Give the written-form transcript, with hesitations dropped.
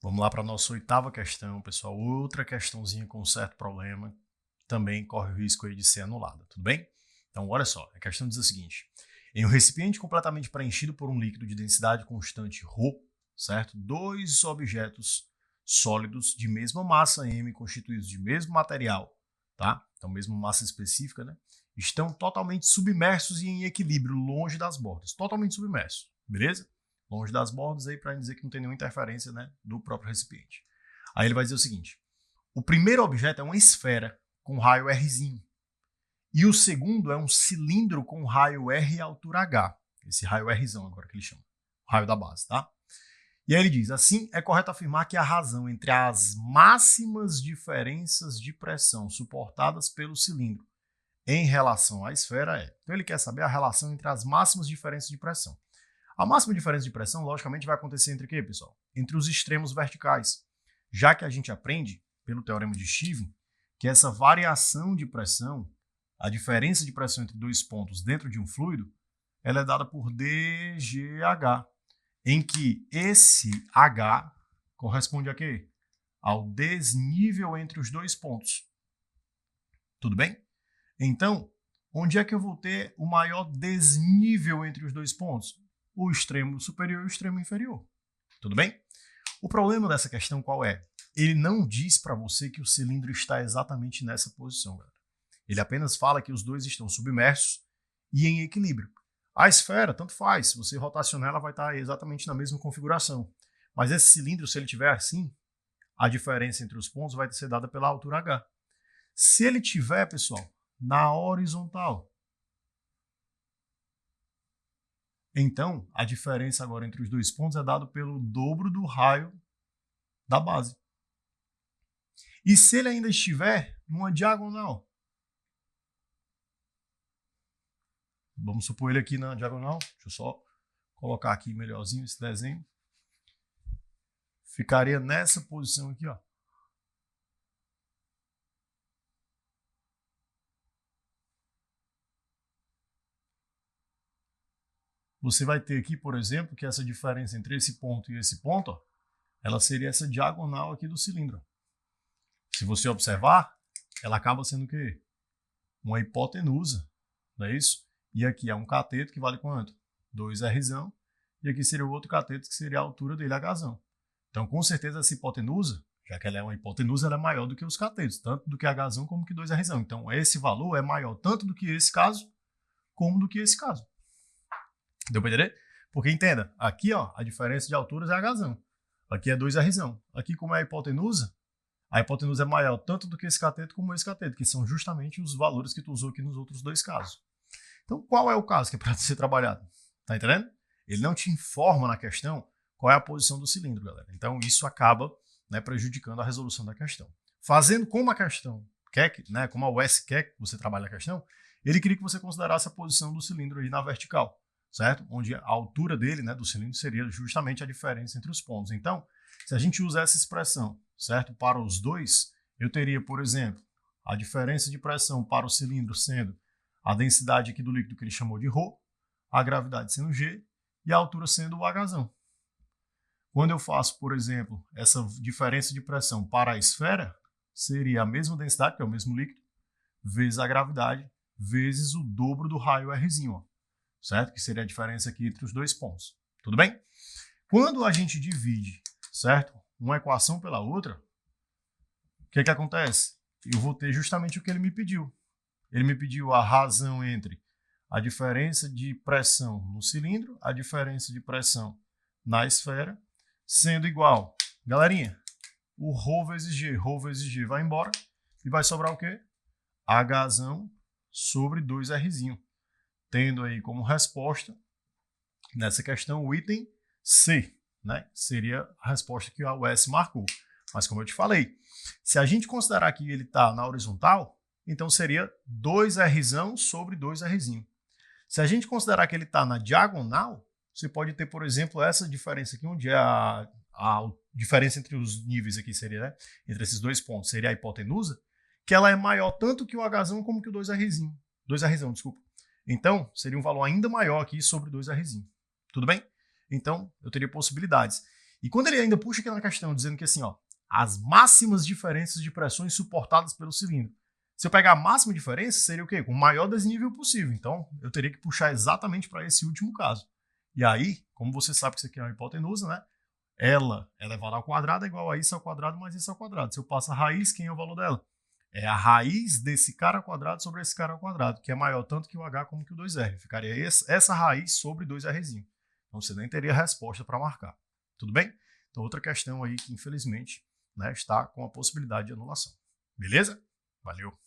Vamos lá para a nossa oitava questão, pessoal. Outra questãozinha com um certo problema, também corre o risco aí de ser anulada, tudo bem? Então, olha só, a questão diz o seguinte. Em um recipiente completamente preenchido por um líquido de densidade constante ρ, certo? Dois objetos sólidos de mesma massa m, constituídos de mesmo material, tá? Então, mesma massa específica, né? Estão totalmente submersos e em equilíbrio, longe das bordas. Totalmente submersos, beleza? Longe das bordas aí para dizer que não tem nenhuma interferência, né, do próprio recipiente. Aí ele vai dizer o seguinte: o primeiro objeto é uma esfera com raio Rzinho e o segundo é um cilindro com raio R e altura H. Esse raio Rzão agora que ele chama, o raio da base, tá? E aí ele diz: assim é correto afirmar que a razão entre as máximas diferenças de pressão suportadas pelo cilindro em relação à esfera é. Então ele quer saber a relação entre as máximas diferenças de pressão. A máxima diferença de pressão, logicamente, vai acontecer entre o quê, pessoal? Entre os extremos verticais. Já que a gente aprende, pelo teorema de Stevens, que essa variação de pressão, a diferença de pressão entre dois pontos dentro de um fluido, ela é dada por dGH, em que esse H corresponde a quê? Ao desnível entre os dois pontos. Tudo bem? Então, onde é que eu vou ter o maior desnível entre os dois pontos? O extremo superior e o extremo inferior. Tudo bem? O problema dessa questão qual é? Ele não diz para você que o cilindro está exatamente nessa posição, galera. Ele apenas fala que os dois estão submersos e em equilíbrio. A esfera, tanto faz, se você rotacionar, ela vai estar exatamente na mesma configuração. Mas esse cilindro, se ele estiver assim, a diferença entre os pontos vai ser dada pela altura H. Se ele tiver, pessoal, na horizontal, então, a diferença agora entre os dois pontos é dada pelo dobro do raio da base. E se ele ainda estiver numa diagonal? Vamos supor ele aqui na diagonal. Deixa eu só colocar aqui melhorzinho esse desenho. Ficaria nessa posição aqui, ó. Você vai ter aqui, por exemplo, que essa diferença entre esse ponto e esse ponto, ó, ela seria essa diagonal aqui do cilindro. Se você observar, ela acaba sendo o quê? Uma hipotenusa, não é isso? E aqui é um cateto que vale quanto? 2Rzão. E aqui seria o outro cateto que seria a altura dele, Hzão. Então, com certeza, essa hipotenusa, já que ela é uma hipotenusa, ela é maior do que os catetos, tanto do que Hzão como que 2Rzão. Então, esse valor é maior tanto do que esse caso, como do que esse caso. Deu para entender? Porque entenda, aqui ó, a diferença de alturas é Hzão. Aqui é 2Rzão. Aqui, como é a hipotenusa é maior tanto do que esse cateto como esse cateto, que são justamente os valores que tu usou aqui nos outros dois casos. Então, qual é o caso que é para ser trabalhado? Tá entendendo? Ele não te informa na questão qual é a posição do cilindro, galera. Então, isso acaba, né, prejudicando a resolução da questão. Fazendo como a questão quer, né, como a US quer que você trabalhe a questão, ele queria que você considerasse a posição do cilindro aí na vertical, certo? Onde a altura dele, né, do cilindro, seria justamente a diferença entre os pontos. Então, se a gente usa essa expressão, certo, para os dois, eu teria, por exemplo, a diferença de pressão para o cilindro sendo a densidade aqui do líquido que ele chamou de ρ, a gravidade sendo g e a altura sendo o Hzão. Quando eu faço, por exemplo, essa diferença de pressão para a esfera, seria a mesma densidade, que é o mesmo líquido, vezes a gravidade, vezes o dobro do raio Rzinho, ó, certo? Que seria a diferença aqui entre os dois pontos. Tudo bem? Quando a gente divide, certo, uma equação pela outra, o que acontece? Eu vou ter justamente o que ele me pediu. Ele me pediu a razão entre a diferença de pressão no cilindro, a diferença de pressão na esfera, sendo igual, galerinha, o ρ vezes G vai embora e vai sobrar o quê? Hzão sobre 2Rzinho, tendo aí como resposta nessa questão o item C, né? Seria a resposta que a US marcou. Mas como eu te falei, se a gente considerar que ele está na horizontal, então seria 2Rzão sobre 2Rzinho. Se a gente considerar que ele está na diagonal, você pode ter, por exemplo, essa diferença aqui, onde é a diferença entre os níveis aqui seria, né, entre esses dois pontos, seria a hipotenusa, que ela é maior tanto que o Hzão como que o 2Rzinho. 2Rzão, desculpa. Então, seria um valor ainda maior aqui sobre 2Rzinho. Tudo bem? Então, eu teria possibilidades. E quando ele ainda puxa aqui na questão, dizendo que assim, ó, as máximas diferenças de pressões suportadas pelo cilindro. Se eu pegar a máxima diferença, seria o quê? Com o maior desnível possível. Então, eu teria que puxar exatamente para esse último caso. E aí, como você sabe que isso aqui é uma hipotenusa, né? Ela elevada ao quadrado é igual a isso ao quadrado mais isso ao quadrado. Se eu passo a raiz, quem é o valor dela? É a raiz desse cara ao quadrado sobre esse cara ao quadrado, que é maior tanto que o H como que o 2R. Ficaria essa raiz sobre 2Rzinho. Então, você nem teria resposta para marcar. Tudo bem? Então, outra questão aí que, infelizmente, né, está com a possibilidade de anulação. Beleza? Valeu!